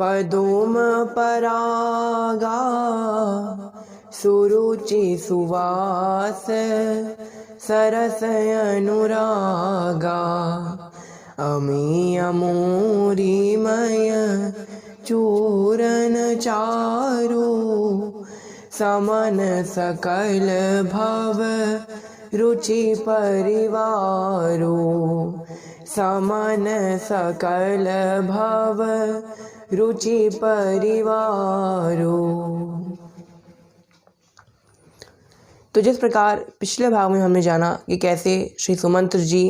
पदोम परागा सुरुचि सुवास सरस अनुरागा अमीय मोरीमय चूरन चारु समन सकल भव रुचि परिवारो समन सकल भव रुचि परिवारो। तो जिस प्रकार पिछले भाग में हमने जाना कि कैसे श्री सुमंत्र जी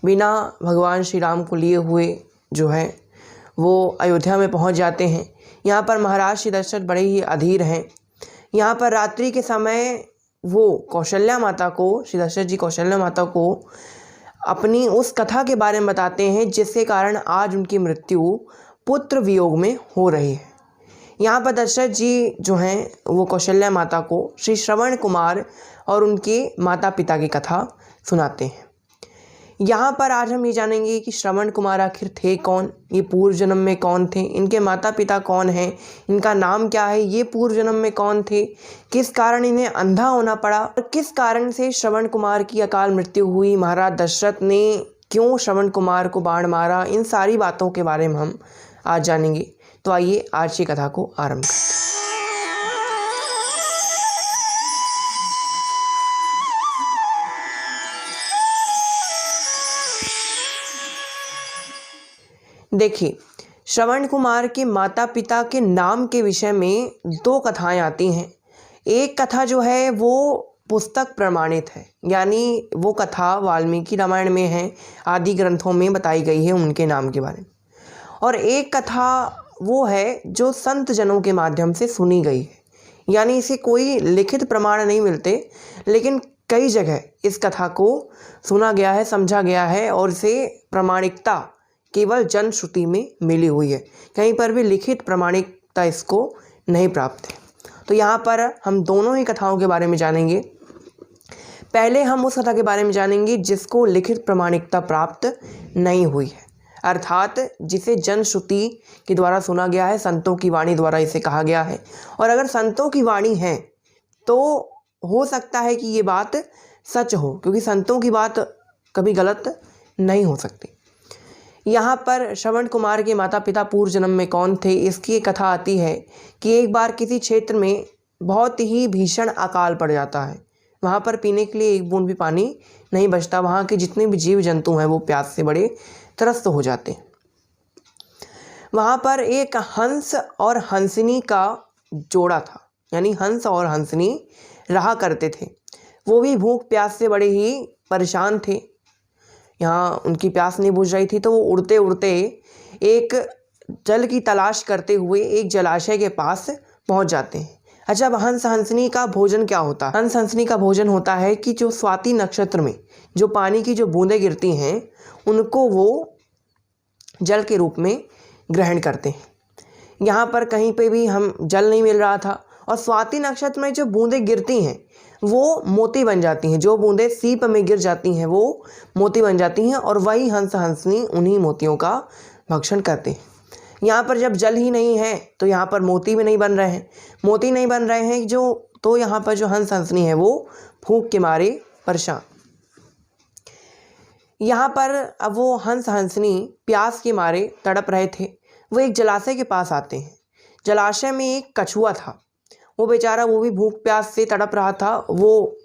बिना भगवान श्री राम को लिए हुए जो है वो अयोध्या में पहुंच जाते हैं। यहाँ पर महाराज श्री दशरथ बड़े ही अधीर हैं। यहाँ पर रात्रि के समय वो कौशल्या माता को, श्री दशरथ जी कौशल्या माता को अपनी उस कथा के बारे में बताते हैं जिसके कारण आज उनकी मृत्यु पुत्र वियोग में हो रही है। यहाँ पर दशरथ जी जो हैं वो कौशल्या माता को श्री श्रवण कुमार और उनके माता पिता की कथा सुनाते हैं। यहाँ पर आज हम ये जानेंगे कि श्रवण कुमार आखिर थे कौन, ये पूर्व जन्म में कौन थे, इनके माता पिता कौन हैं, इनका नाम क्या है, ये पूर्व जन्म में कौन थे, किस कारण इन्हें अंधा होना पड़ा और किस कारण से श्रवण कुमार की अकाल मृत्यु हुई, महाराज दशरथ ने क्यों श्रवण कुमार को बाण मारा, इन सारी बातों के बारे में हम आज जानेंगे। तो आइए आज की कथा को आरंभ करते हैं। देखिए, श्रवण कुमार के माता पिता के नाम के विषय में दो कथाएं आती हैं। एक कथा जो है वो पुस्तक प्रमाणित है, यानी वो कथा वाल्मीकि रामायण में है, आदि ग्रंथों में बताई गई है उनके नाम के बारे में। और एक कथा वो है जो संत जनों के माध्यम से सुनी गई है, यानी इसे कोई लिखित प्रमाण नहीं मिलते, लेकिन कई जगह इस कथा को सुना गया है, समझा गया है और इसे प्रामाणिकता केवल जनश्रुति में मिली हुई है, कहीं पर भी लिखित प्रमाणिकता इसको नहीं प्राप्त है। तो यहाँ पर हम दोनों ही कथाओं के बारे में जानेंगे। पहले हम उस कथा के बारे में जानेंगे जिसको लिखित प्रमाणिकता प्राप्त नहीं हुई है, अर्थात जिसे जनश्रुति के द्वारा सुना गया है, संतों की वाणी द्वारा इसे कहा गया है। और अगर संतों की वाणी है तो हो सकता है कि ये बात सच हो, क्योंकि संतों की बात कभी गलत नहीं हो सकती। यहाँ पर श्रवण कुमार के माता पिता पूर्व जन्म में कौन थे, इसकी एक कथा आती है कि एक बार किसी क्षेत्र में बहुत ही भीषण अकाल पड़ जाता है। वहाँ पर पीने के लिए एक बूंद भी पानी नहीं बचता। वहाँ के जितने भी जीव जंतु हैं वो प्यास से बड़े त्रस्त हो जाते हैं। वहाँ पर एक हंस और हंसिनी का जोड़ा था, यानी हंस और हंसिनी रहा करते थे। वो भी भूख प्यास से बड़े ही परेशान थे। यहाँ उनकी प्यास नहीं बुझ रही थी तो वो उड़ते उड़ते एक जल की तलाश करते हुए एक जलाशय के पास पहुँच जाते हैं। अच्छा, अब हंस हंसनी का भोजन क्या होता है? हंस हंसनी का भोजन होता है कि जो स्वाति नक्षत्र में जो पानी की जो बूंदें गिरती हैं उनको वो जल के रूप में ग्रहण करते हैं। यहाँ पर कहीं पे भी हम जल नहीं मिल रहा था और स्वाति नक्षत्र में जो बूंदें गिरती हैं वो मोती बन जाती हैं। जो बूंदें सीप में गिर जाती हैं वो मोती बन जाती हैं और वही हंस हंसनी उन्हीं मोतियों का भक्षण करते हैं। यहाँ पर जब जल ही नहीं है तो यहाँ पर मोती भी नहीं बन रहे हैं, मोती नहीं बन रहे हैं जो, तो यहाँ पर जो हंस हंसनी है वो भूख के मारे परेशान। यहाँ पर अब वो हंस हंसनी प्यास के मारे तड़प रहे थे। वो एक जलाशय के पास आते हैं। जलाशय में एक कछुआ था, वो बेचारा वो भी भूख प्यास से तड़प रहा था। वो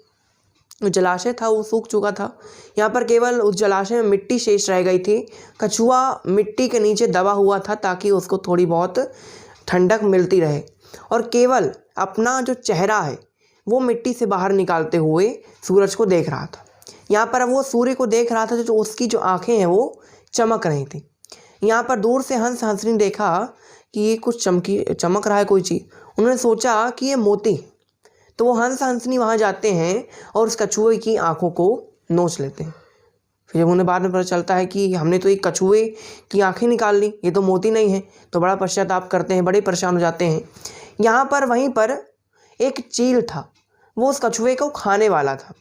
जलाशय था वो सूख चुका था। यहाँ पर केवल उस जलाशय में मिट्टी शेष रह गई थी। कछुआ मिट्टी के नीचे दबा हुआ था ताकि उसको थोड़ी बहुत ठंडक मिलती रहे और केवल अपना जो चेहरा है वो मिट्टी से बाहर निकालते हुए सूरज को देख रहा था। यहाँ पर वो सूर्य को देख रहा था तो उसकी जो आँखें हैं वो चमक रही थी। यहाँ पर दूर से हंस हंसनी देखा कि ये कुछ चमक रहा है कोई चीज़। उन्होंने सोचा कि ये मोती, तो वो हंस हंसनी वहाँ जाते हैं और उस कछुए की आंखों को नोच लेते हैं। फिर जब उन्हें बाद में पता चलता है कि हमने तो एक कछुए की आंखें निकाल ली, ये तो मोती नहीं है, तो बड़ा पश्चाताप करते हैं, बड़े परेशान हो जाते हैं। यहाँ पर वहीं पर एक चील था, वो उस कछुए को खाने वाला था।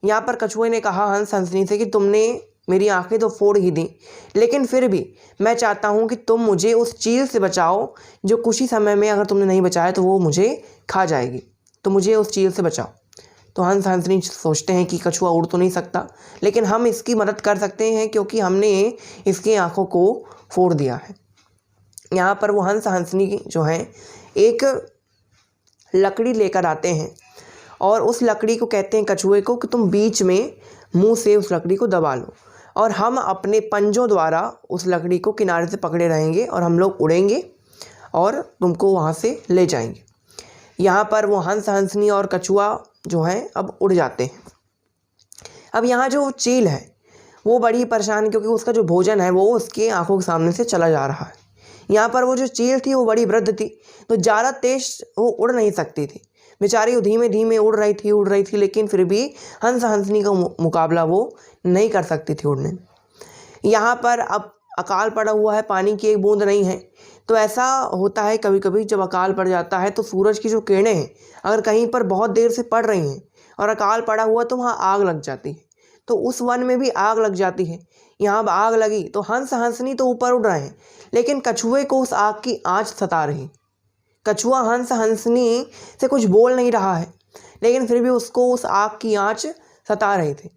यहाँ पर कछुए ने कहा हंस हंसनी से कि तुमने मेरी आंखें तो फोड़ ही दी, लेकिन फिर भी मैं चाहता हूँ कि तुम मुझे उस चील से बचाओ जो कुछ ही समय में अगर तुमने नहीं बचाया तो वो मुझे खा जाएगी, तो मुझे उस चील से बचाओ। तो हंस हंसनी सोचते हैं कि कछुआ उड़ तो नहीं सकता, लेकिन हम इसकी मदद कर सकते हैं क्योंकि हमने इसकी आंखों को फोड़ दिया है। यहाँ पर वो हंस हंसनी जो है एक लकड़ी लेकर आते हैं और उस लकड़ी को कहते हैं कछुए को कि तुम बीच में मुंह से उस लकड़ी को दबा लो और हम अपने पंजों द्वारा उस लकड़ी को किनारे से पकड़े रहेंगे और हम लोग उड़ेंगे और तुमको वहाँ से ले जाएंगे। यहाँ पर वो हंस हंसनी और कछुआ जो है अब उड़ जाते हैं। अब यहाँ जो चील है वो बड़ी परेशान क्योंकि उसका जो भोजन है वो उसके आंखों के सामने से चला जा रहा है। यहाँ पर वो जो चील थी वो बड़ी वृद्ध थी, तो ज़्यादा तेज वो उड़ नहीं सकती थी, बेचारी वो धीमे धीमे उड़ रही थी, लेकिन फिर भी हंस हंसनी का मुकाबला वो नहीं कर सकती थी उड़ने में। यहाँ पर अब अकाल पड़ा हुआ है, पानी की एक बूंद नहीं है। तो ऐसा होता है कभी कभी जब अकाल पड़ जाता है तो सूरज की जो किरणें हैं अगर कहीं पर बहुत देर से पड़ रही हैं और अकाल पड़ा हुआ तो वहाँ आग लग जाती है, तो उस वन में भी आग लग जाती है। यहाँ अब आग लगी तो हंस हंसनी तो ऊपर उड़ रहे हैं, लेकिन कछुए को उस आग की आंच सता रही। कछुआ हंस हंसनी से कुछ बोल नहीं रहा है, लेकिन फिर भी उसको उस आग की आंच सता रहे थे।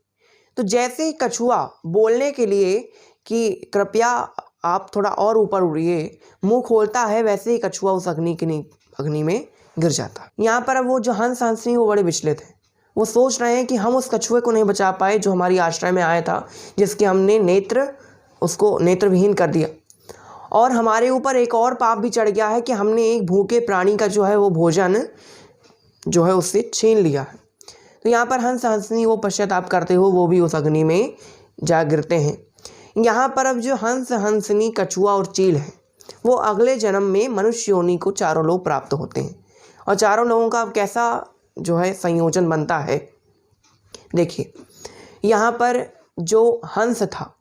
तो जैसे ही कछुआ बोलने के लिए कि कृपया आप थोड़ा और ऊपर उड़िए मुंह खोलता है, वैसे ही कछुआ उस अग्नि में गिर जाता। यहाँ पर अब वो जो हंस हंसनी वो बड़े विचलित हैं। वो सोच रहे हैं कि हम उस कछुए को नहीं बचा पाए जो हमारी आश्रय में आया था, जिसके हमने उसको नेत्रविहीन कर दिया, और हमारे ऊपर एक और पाप भी चढ़ गया है कि हमने एक भूखे प्राणी का जो है वो भोजन जो है उससे छीन लिया है। तो यहाँ पर हंस हंसनी वो पश्चाताप करते हो वो भी उस अग्नि में जा गिरते हैं। यहाँ पर अब जो हंस हंसनी कछुआ और चील है वो अगले जन्म में मनुष्य योनि को चारों लोग प्राप्त होते हैं। और चारों लोगों का अब कैसा जो है संयोजन बनता है, देखिए यहाँ पर जो हंस था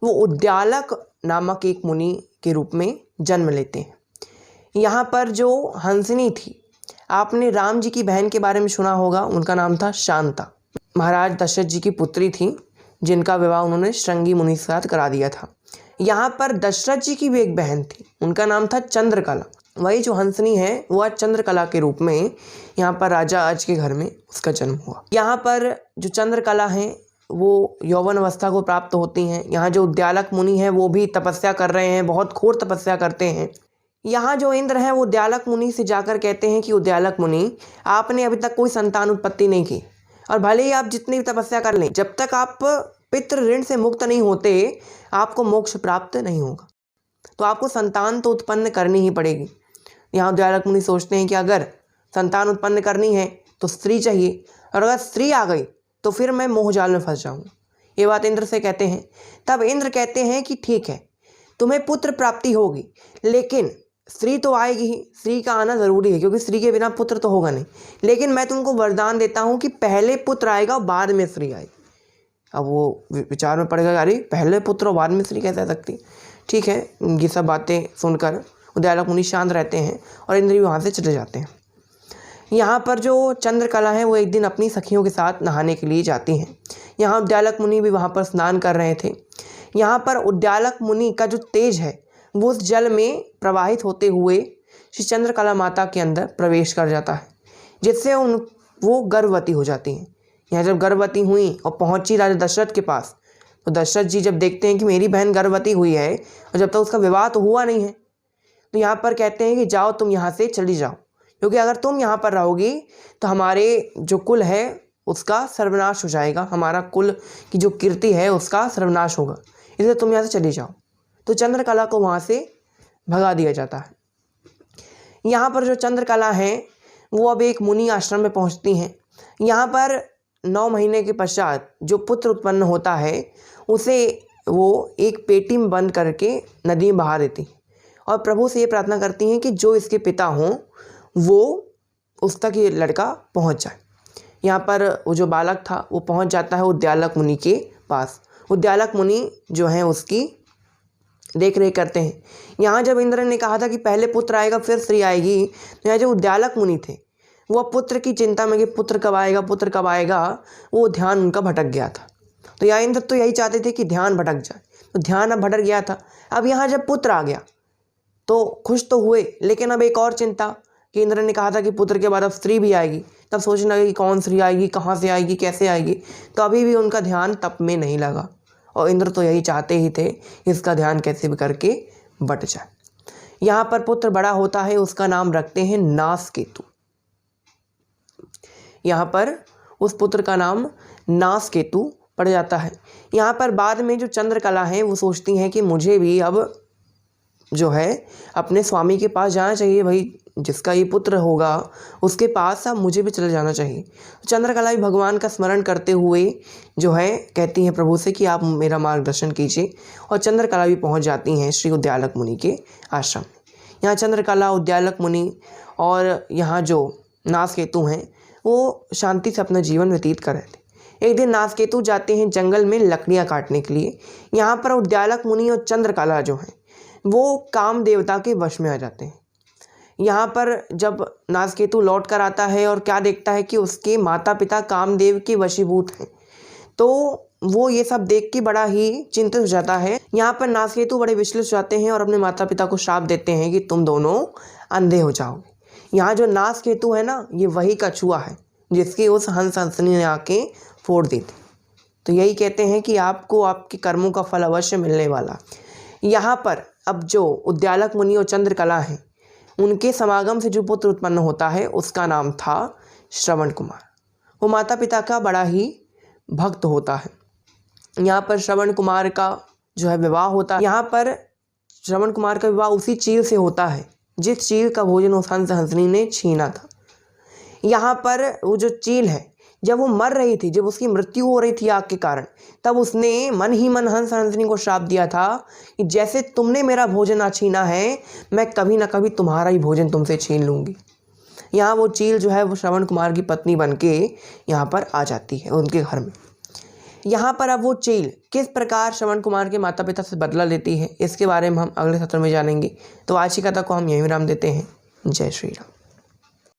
वो उद्यालक नामक एक मुनि के रूप में जन्म लेते हैं। यहाँ पर जो हंसनी थी, आपने राम जी की बहन के बारे में सुना होगा, उनका नाम था शांता। महाराज दशरथ जी की पुत्री थी जिनका विवाह उन्होंने श्रृंगी मुनि के साथ करा दिया था। यहाँ पर दशरथ जी की भी एक बहन थी, उनका नाम था चंद्रकला। वही जो हंसनी है वो आज चंद्रकला के रूप में यहाँ पर राजा आज के घर में उसका जन्म हुआ। यहाँ पर जो चंद्रकला है वो यौवन अवस्था को प्राप्त होती हैं। यहाँ जो उद्यालक मुनि है वो भी तपस्या कर रहे हैं, बहुत घोर तपस्या करते हैं। यहाँ जो इंद्र हैं वो उद्यालक मुनि से जाकर कहते हैं कि उद्यालक मुनि, आपने अभी तक कोई संतान उत्पत्ति नहीं की, और भले ही आप जितनी भी तपस्या कर लें, जब तक आप पितृ ऋण से मुक्त नहीं होते आपको मोक्ष प्राप्त नहीं होगा, तो आपको संतान तो उत्पन्न करनी ही पड़ेगी। यहाँ उद्यालक मुनि सोचते हैं कि अगर संतान उत्पन्न करनी है तो स्त्री चाहिए, और अगर स्त्री आ गई तो फिर मैं मोहजाल में फंस जाऊँगा। ये बात इंद्र से कहते हैं। तब इंद्र कहते हैं कि ठीक है, तुम्हें पुत्र प्राप्ति होगी, लेकिन स्त्री तो आएगी ही, स्त्री का आना ज़रूरी है क्योंकि स्त्री के बिना पुत्र तो होगा नहीं, लेकिन मैं तुमको वरदान देता हूँ कि पहले पुत्र आएगा और बाद में स्त्री आएगी। अब वो विचार में पड़ेगा, अरे पहले पुत्र और बाद में स्त्री कैसे आ सकती। ठीक है, ये सब बातें सुनकर उद्यालक मुनि शांत रहते हैं और इंद्र भी वहाँ से चले जाते हैं। यहाँ पर जो चंद्रकला है वो एक दिन अपनी सखियों के साथ नहाने के लिए जाती हैं। यहाँ उद्यालक मुनि भी वहाँ पर स्नान कर रहे थे। यहाँ पर उद्यालक मुनि का जो तेज है वो उस जल में प्रवाहित होते हुए श्री चंद्रकला माता के अंदर प्रवेश कर जाता है, जिससे वो गर्भवती हो जाती हैं। यहाँ जब गर्भवती हुई और पहुँची राजा दशरथ के पास, तो दशरथ जी जब देखते हैं कि मेरी बहन गर्भवती हुई है और जब तक उसका विवाह तो हुआ नहीं है, तो यहाँ पर कहते हैं कि जाओ तुम यहाँ से चली जाओ, क्योंकि अगर तुम यहाँ पर रहोगी तो हमारे जो कुल है उसका सर्वनाश हो जाएगा, हमारा कुल की जो कीर्ति है उसका सर्वनाश होगा, इसलिए तुम यहाँ से चली जाओ। तो चंद्रकला को वहाँ से भगा दिया जाता है। यहाँ पर जो चंद्रकला हैं वो अब एक मुनि आश्रम में पहुँचती हैं। यहाँ पर 9 महीने के पश्चात जो पुत्र उत्पन्न होता है उसे वो एक पेटी में बंद करके नदी में बहा देती और प्रभु से ये प्रार्थना करती हैं कि जो इसके पिता हों वो उस तक ये लड़का पहुंच जाए। यहाँ पर वो जो बालक था वो पहुंच जाता है उद्यालक मुनि के पास। उद्यालक मुनि जो हैं उसकी देख रेख करते हैं। यहाँ जब इंद्र ने कहा था कि पहले पुत्र आएगा फिर स्त्री आएगी, तो यहाँ जो उद्यालक मुनि थे वो पुत्र की चिंता में कि पुत्र कब आएगा, वो ध्यान उनका भटक गया था। तो यहाँ इंद्र तो यही चाहते थे कि ध्यान भटक जाए, तो ध्यान अब भटक गया था। अब यहाँ जब पुत्र आ गया तो खुश तो हुए, लेकिन अब एक और चिंता कि इंद्र ने कहा था कि पुत्र के बाद अब स्त्री भी आएगी, तब सोचने लगे कि कौन स्त्री आएगी, कहाँ से आएगी, कैसे आएगी। तो अभी भी उनका ध्यान तप में नहीं लगा, और इंद्र तो यही चाहते ही थे इसका ध्यान कैसे भी करके बट जाए। यहाँ पर पुत्र बड़ा होता है, उसका नाम रखते हैं नासकेतु। यहाँ पर उस पुत्र का नाम नासकेतु पड़ जाता है। यहाँ पर बाद में जो चंद्रकला है वो सोचती हैं कि मुझे भी अब जो है अपने स्वामी के पास जाना चाहिए, भाई जिसका ये पुत्र होगा उसके पास अब मुझे भी चले जाना चाहिए। चंद्रकला भी भगवान का स्मरण करते हुए जो है कहती हैं प्रभु से कि आप मेरा मार्गदर्शन कीजिए, और चंद्रकला भी पहुंच जाती हैं श्री उद्यालक मुनि के आश्रम में। यहाँ चंद्रकला, उद्यालक मुनि और यहाँ जो नासकेतु हैं वो शांति से अपना जीवन व्यतीत कर रहे थे। एक दिन नासकेतु जाते हैं जंगल में लकड़ियाँ काटने के लिए। यहाँ पर उद्यालक मुनि और चंद्रकला जो हैं वो काम देवता के वश में आ जाते हैं। यहाँ पर जब नासकेतु लौट कर आता है और क्या देखता है कि उसके माता पिता कामदेव के वशीभूत हैं, तो वो ये सब देख के बड़ा ही चिंतित हो जाता है। यहाँ पर नासकेतु बड़े विचलित हो जाते हैं और अपने माता पिता को श्राप देते हैं कि तुम दोनों अंधे हो जाओगे। यहाँ जो नासकेतु है ना, ये वही कछुआ है जिसकी उस हंस हंसनी ने आके फोड़ दी थी। तो यही कहते हैं कि आपको आपके कर्मों का फल अवश्य मिलने वाला। यहाँ पर अब जो उद्यालक मुनि और चंद्रकला हैं उनके समागम से जो पुत्र उत्पन्न होता है उसका नाम था श्रवण कुमार। वो माता पिता का बड़ा ही भक्त होता है। यहाँ पर श्रवण कुमार का जो है विवाह होता है। यहाँ पर श्रवण कुमार का विवाह उसी चील से होता है जिस चील का भोजन उस हंस हंसनी ने छीना था। यहाँ पर वो जो चील है, जब वो मर रही थी, जब उसकी मृत्यु हो रही थी आग के कारण, तब उसने मन ही मन हंस हंसनी को श्राप दिया था कि जैसे तुमने मेरा भोजन ना छीना है, मैं कभी ना कभी तुम्हारा ही भोजन तुमसे छीन लूँगी। यहाँ वो चील जो है वो श्रवण कुमार की पत्नी बनके यहाँ पर आ जाती है उनके घर में। यहाँ पर अब वो चील किस प्रकार श्रवण कुमार के माता पिता से बदला लेती है, इसके बारे में हम अगले सत्र में जानेंगे। तो आज की कथा को हम यहीं विराम देते हैं। जय श्री राम।